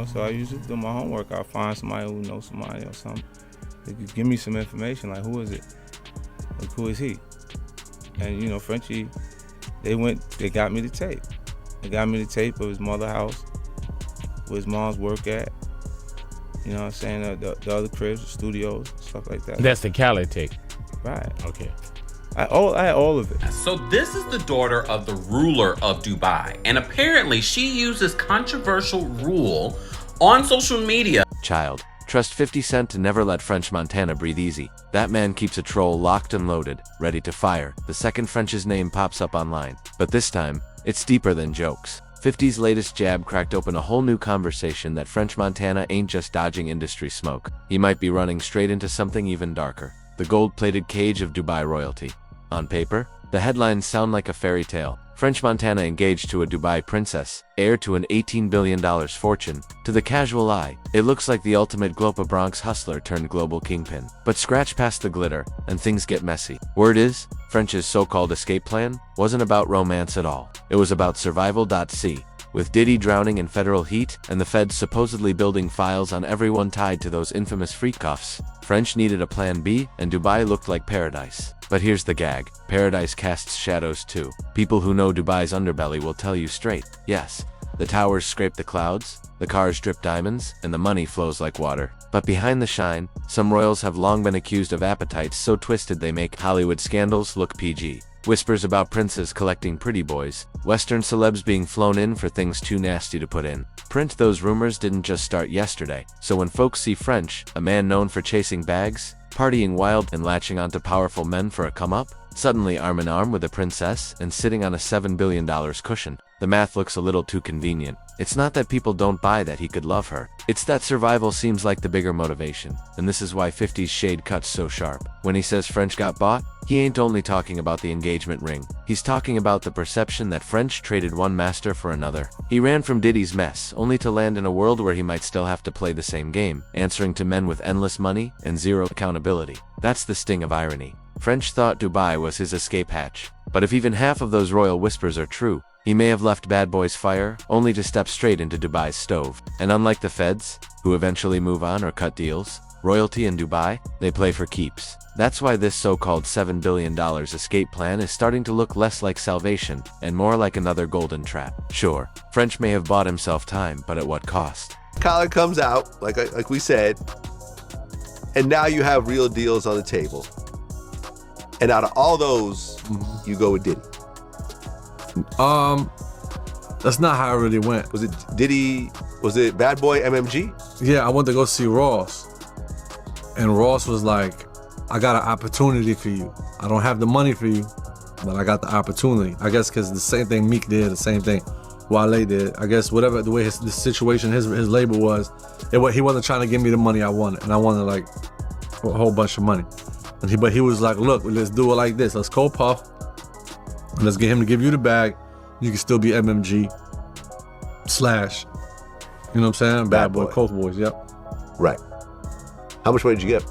So I usually do my homework. I find somebody who knows somebody or something. They could give me some information, like who is it? Like who is he? And Frenchie, they got me the tape. They got me the tape of his mother's house, where his mom's work at. You know what I'm saying? The other cribs, the studios, stuff like that. That's the Cali tape. Right. Okay. I had all of it. So this is the daughter of the ruler of Dubai, and apparently she uses controversial rule on social media. Child, trust 50 Cent to never let French Montana breathe easy. That man keeps a troll locked and loaded, ready to fire the second French's name pops up online. But this time, it's deeper than jokes. 50's latest jab cracked open a whole new conversation that French Montana ain't just dodging industry smoke. He might be running straight into something even darker. The gold-plated cage of Dubai royalty. On paper, the headlines sound like a fairy tale. French Montana engaged to a Dubai princess, heir to an $18 billion fortune. To the casual eye, it looks like the ultimate Glopa Bronx hustler turned global kingpin. But scratch past the glitter, and things get messy. Word is, French's so-called escape plan wasn't about romance at all. It was about survival.c. With Diddy drowning in federal heat and the feds supposedly building files on everyone tied to those infamous freakoffs, French needed a plan B, and Dubai looked like paradise. But here's the gag. Paradise casts shadows too. People who know Dubai's underbelly will tell you straight. Yes, the towers scrape the clouds, the cars drip diamonds, and the money flows like water. But behind the shine, some royals have long been accused of appetites so twisted they make Hollywood scandals look PG. Whispers about princes collecting pretty boys, Western celebs being flown in for things too nasty to put in print. Those rumors didn't just start yesterday. So when folks see French, a man known for chasing bags, partying wild, and latching onto powerful men for a come-up, suddenly arm in arm with a princess and sitting on a $7 billion cushion, the math looks a little too convenient. It's not that people don't buy that he could love her. It's that survival seems like the bigger motivation. And this is why 50's shade cuts so sharp. When he says French got bought, he ain't only talking about the engagement ring. He's talking about the perception that French traded one master for another. He ran from Diddy's mess, only to land in a world where he might still have to play the same game, answering to men with endless money and zero accountability. That's the sting of irony. French thought Dubai was his escape hatch. But if even half of those royal whispers are true, he may have left Bad Boy's fire, only to step straight into Dubai's stove. And unlike the feds, who eventually move on or cut deals, royalty in Dubai, they play for keeps. That's why this so-called $7 billion escape plan is starting to look less like salvation, and more like another golden trap. Sure, French may have bought himself time, but at what cost? Collar comes out, like we said, and now you have real deals on the table. And out of all those, you go with Diddy. That's not how it really went. Was it Diddy? Was it Bad Boy MMG? Yeah, I went to go see Ross. And Ross was like, I got an opportunity for you. I don't have the money for you, but I got the opportunity. I guess because the same thing Meek did, the same thing Wale did. I guess whatever the way the situation, his label was, he wasn't trying to give me the money I wanted. And I wanted like a whole bunch of money. But he was like, look, let's do it like this. Let's call Puff. And let's get him to give you the bag. You can still be MMG / you know what I'm saying? Bad Boy, Coke Boys, yep. Right. How much money did you get?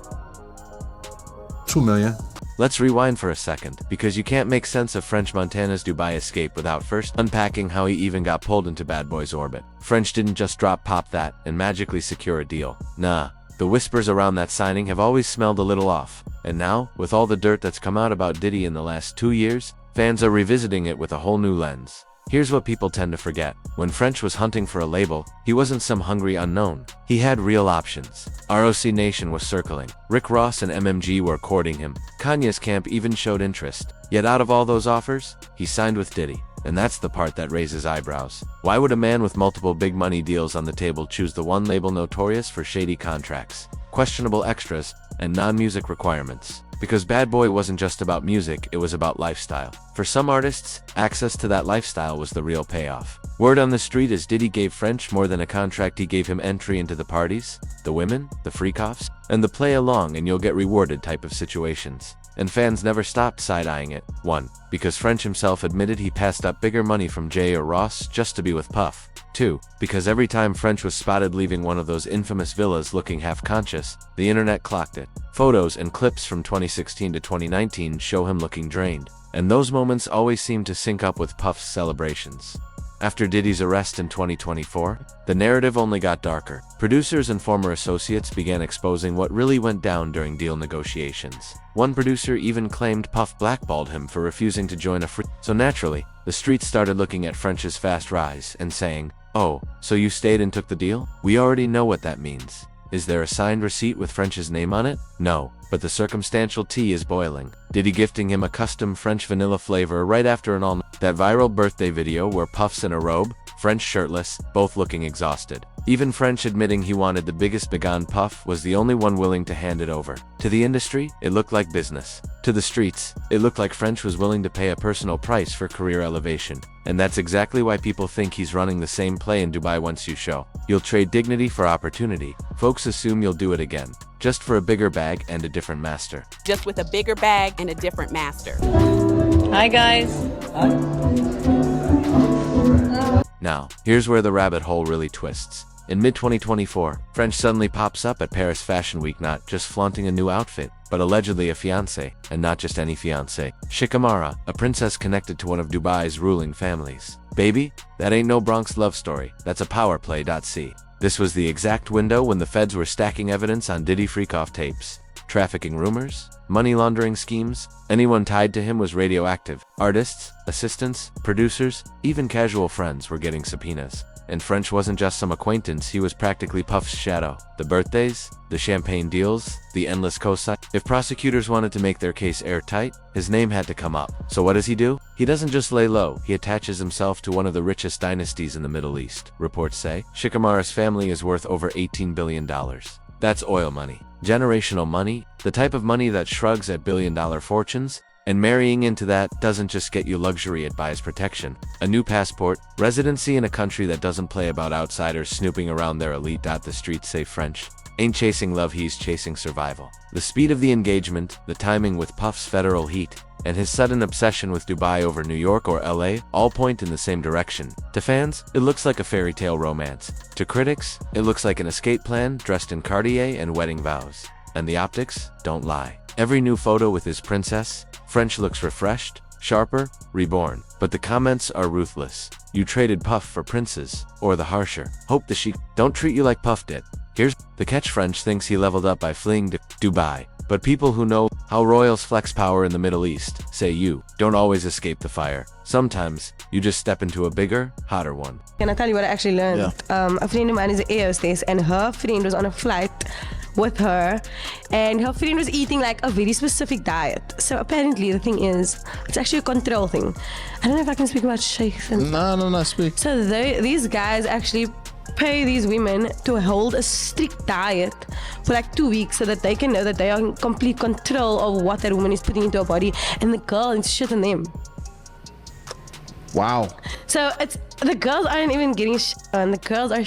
$2 million. Let's rewind for a second, because you can't make sense of French Montana's Dubai escape without first unpacking how he even got pulled into Bad Boy's orbit. French didn't just drop pop that and magically secure a deal. Nah, the whispers around that signing have always smelled a little off. And now, with all the dirt that's come out about Diddy in the last 2 years, fans are revisiting it with a whole new lens. Here's what people tend to forget. When French was hunting for a label, he wasn't some hungry unknown. He had real options. ROC Nation was circling. Rick Ross and MMG were courting him. Kanye's camp even showed interest. Yet out of all those offers, he signed with Diddy. And that's the part that raises eyebrows. Why would a man with multiple big money deals on the table choose the one label notorious for shady contracts, questionable extras, and non-music requirements? Because Bad Boy wasn't just about music, it was about lifestyle. For some artists, access to that lifestyle was the real payoff. Word on the street is Diddy gave French more than a contract. He gave him entry into the parties, the women, the freakoffs, and the play along and you'll get rewarded type of situations. And fans never stopped side-eyeing it. 1. Because French himself admitted he passed up bigger money from Jay or Ross just to be with Puff. 2. Because every time French was spotted leaving one of those infamous villas looking half-conscious, the internet clocked it. Photos and clips from 2016 to 2019 show him looking drained. And those moments always seem to sync up with Puff's celebrations. After Diddy's arrest in 2024, the narrative only got darker. Producers and former associates began exposing what really went down during deal negotiations. One producer even claimed Puff blackballed him for refusing to join a free. So naturally, the streets started looking at French's fast rise and saying, "Oh, so you stayed and took the deal? We already know what that means." Is there a signed receipt with French's name on it? No, but the circumstantial tea is boiling. Diddy gifting him a custom French vanilla flavor right after an all. That viral birthday video where Puff's in a robe, French shirtless, both looking exhausted. Even French admitting he wanted the biggest began. Puff was the only one willing to hand it over. To the industry, it looked like business. To the streets, it looked like French was willing to pay a personal price for career elevation. And that's exactly why people think he's running the same play in Dubai once you show. You'll trade dignity for opportunity. Folks assume you'll do it again, just for a bigger bag and a different master. Just with a bigger bag and a different master. Hi guys. Now, here's where the rabbit hole really twists. In mid-2024, French suddenly pops up at Paris Fashion Week not just flaunting a new outfit, but allegedly a fiancé, and not just any fiancé. Shikamara, a princess connected to one of Dubai's ruling families. Baby, that ain't no Bronx love story, that's a power play. See. This was the exact window when the feds were stacking evidence on Diddy freakoff tapes. Trafficking rumors, money laundering schemes, anyone tied to him was radioactive. Artists, assistants, producers, even casual friends were getting subpoenas. And French wasn't just some acquaintance, he was practically Puff's shadow. The birthdays, the champagne deals, the endless cosign. If prosecutors wanted to make their case airtight, his name had to come up. So what does he do? He doesn't just lay low, he attaches himself to one of the richest dynasties in the Middle East. Reports say, Shikamaru's family is worth over $18 billion. That's oil money. Generational money, the type of money that shrugs at billion-dollar fortunes. And marrying into that doesn't just get you luxury, it buys protection. A new passport, residency in a country that doesn't play about outsiders snooping around their elite. The streets say French ain't chasing love, he's chasing survival. The speed of the engagement, the timing with Puff's federal heat, and his sudden obsession with Dubai over New York or LA all point in the same direction. To fans, it looks like a fairy tale romance. To critics, it looks like an escape plan dressed in Cartier and wedding vows. And the optics don't lie. Every new photo with his princess, French looks refreshed, sharper, reborn. But the comments are ruthless. You traded Puff for princes, or the harsher. Hope the chic don't treat you like Puff did. Here's the catch: French thinks he leveled up by fleeing to Dubai. But people who know how royals flex power in the Middle East say you don't always escape the fire. Sometimes you just step into a bigger, hotter one. Can I tell you what I actually learned? Yeah. A friend of mine is an air hostess, and her friend was on a flight with her, and her friend was eating like a very specific diet. So apparently the thing is, it's actually a control thing. I don't know if I can speak about sheikhs. No, speak. So these guys actually pay these women to hold a strict diet for like 2 weeks so that they can know that they are in complete control of what that woman is putting into her body, and the girl needs shit on them. Wow. So it's the girls aren't even getting on, the girls are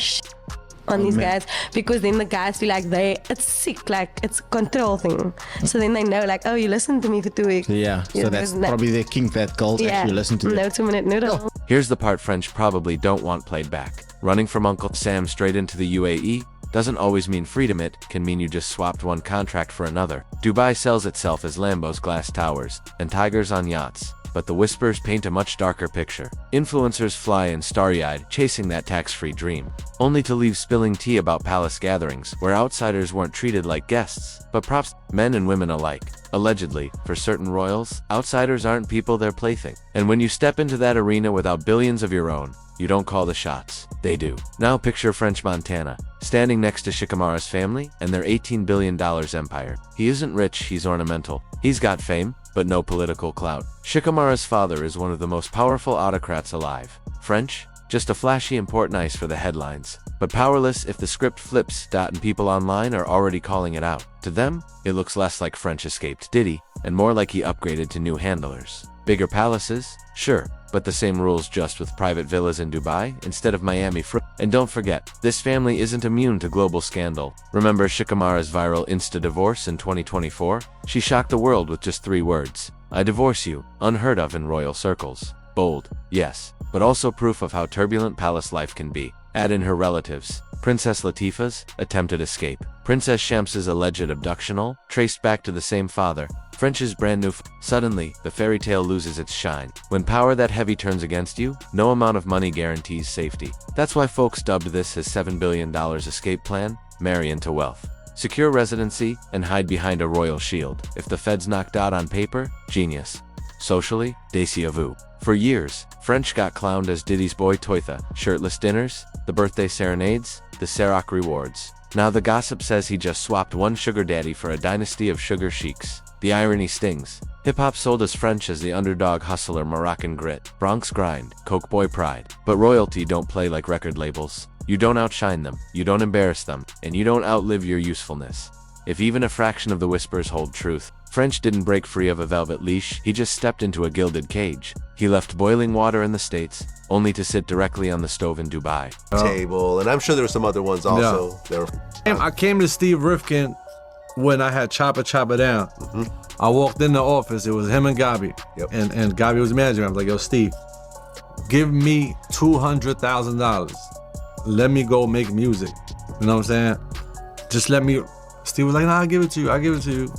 on these guys, because then the guys feel like it's sick, like it's a control thing. So then they know, like, oh, you listened to me for 2 weeks. Yeah, so that's probably their kink, that girls actually listen to it. No 2-minute noodle. Here's the part French probably don't want played back. Running from Uncle Sam straight into the UAE doesn't always mean freedom. It can mean you just swapped one contract for another. Dubai sells itself as Lambo's glass towers and tigers on yachts, but the whispers paint a much darker picture. Influencers fly in starry-eyed, chasing that tax-free dream, only to leave spilling tea about palace gatherings where outsiders weren't treated like guests, but props, men and women alike. Allegedly, for certain royals, outsiders aren't people, they're plaything. And when you step into that arena without billions of your own, you don't call the shots. They do. Now picture French Montana, standing next to Shikamaru's family and their $18 billion empire. He isn't rich, he's ornamental. He's got fame, but no political clout. Shikamaru's father is one of the most powerful autocrats alive. French, just a flashy import nice for the headlines, but powerless if the script flips. And people online are already calling it out. To them, it looks less like French escaped Diddy, and more like he upgraded to new handlers. Bigger palaces? Sure, but the same rules, just with private villas in Dubai instead of Miami. And don't forget, this family isn't immune to global scandal. Remember Shikamaru's viral Insta-divorce in 2024? She shocked the world with just 3 words. I divorce you, unheard of in royal circles. Bold, yes, but also proof of how turbulent palace life can be. Add in her relatives. Princess Latifah's attempted escape. Princess Shams's alleged abductional, traced back to the same father. French's brand new Suddenly, the fairy tale loses its shine. When power that heavy turns against you, no amount of money guarantees safety. That's why folks dubbed this his $7 billion escape plan, marry into wealth. Secure residency, and hide behind a royal shield. If the feds knocked out on paper, genius. Socially, déjà vu. For years, French got clowned as Diddy's boy Toitha, shirtless dinners, the birthday serenades, the Ciroc rewards. Now the gossip says he just swapped one sugar daddy for a dynasty of sugar sheiks. The irony stings. Hip-hop sold as French as the underdog hustler Moroccan grit, Bronx grind, Coke boy pride. But royalty don't play like record labels. You don't outshine them, you don't embarrass them, and you don't outlive your usefulness. If even a fraction of the whispers hold truth, French didn't break free of a velvet leash, he just stepped into a gilded cage. He left boiling water in the States, only to sit directly on the stove in Dubai. Table, and I'm sure there were some other ones also. I came to Steve Rifkin when I had Chopper Down. I walked in the office, it was him and Gabi. And Gabi was the manager. I was like, yo, Steve, give me $200,000. Let me go make music. You know what I'm saying? Just let me. Steve was like, nah, I'll give it to you.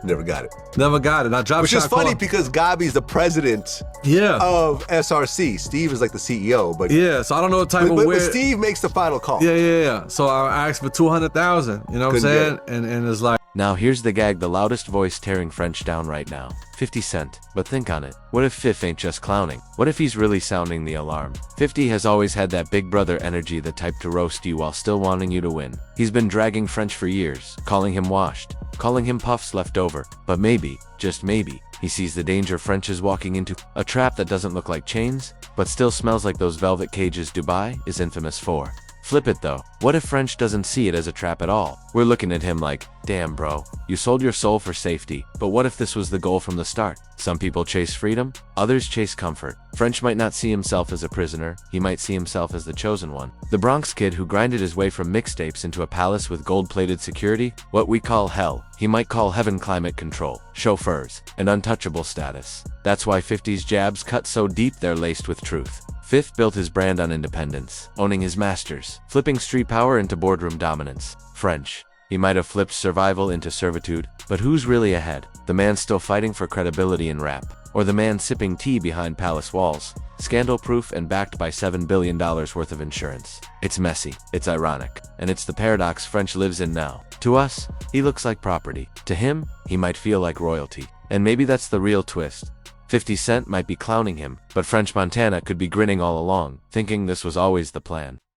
Never got it. Never got it. I dropped. Which is funny because Gabi's the president of SRC. Steve is like the CEO, but so I don't know what type of but Steve makes the final call. Yeah. So I asked for $200,000. You know what I'm saying? And it's like. Now here's the gag, the loudest voice tearing French down right now. 50 Cent. But think on it. What if Fif ain't just clowning? What if he's really sounding the alarm? 50 has always had that big brother energy, the type to roast you while still wanting you to win. He's been dragging French for years, calling him washed, calling him puffs left over. But maybe, just maybe, he sees the danger French is walking into. A trap that doesn't look like chains, but still smells like those velvet cages Dubai is infamous for. Flip it though. What if French doesn't see it as a trap at all? We're looking at him like, damn bro, you sold your soul for safety. But what if this was the goal from the start? Some people chase freedom, others chase comfort. French might not see himself as a prisoner, he might see himself as the chosen one. The Bronx kid who grinded his way from mixtapes into a palace with gold-plated security, what we call hell, he might call heaven climate control, chauffeurs, and untouchable status. That's why 50's jabs cut so deep they're laced with truth. Fifth built his brand on independence, owning his masters, flipping street power into boardroom dominance. French. He might have flipped survival into servitude, but who's really ahead? The man still fighting for credibility in rap, or the man sipping tea behind palace walls, scandal-proof and backed by $7 billion worth of insurance? It's messy, it's ironic, and it's the paradox French lives in now. To us, he looks like property. To him, he might feel like royalty. And maybe that's the real twist. 50 Cent might be clowning him, but French Montana could be grinning all along, thinking this was always the plan.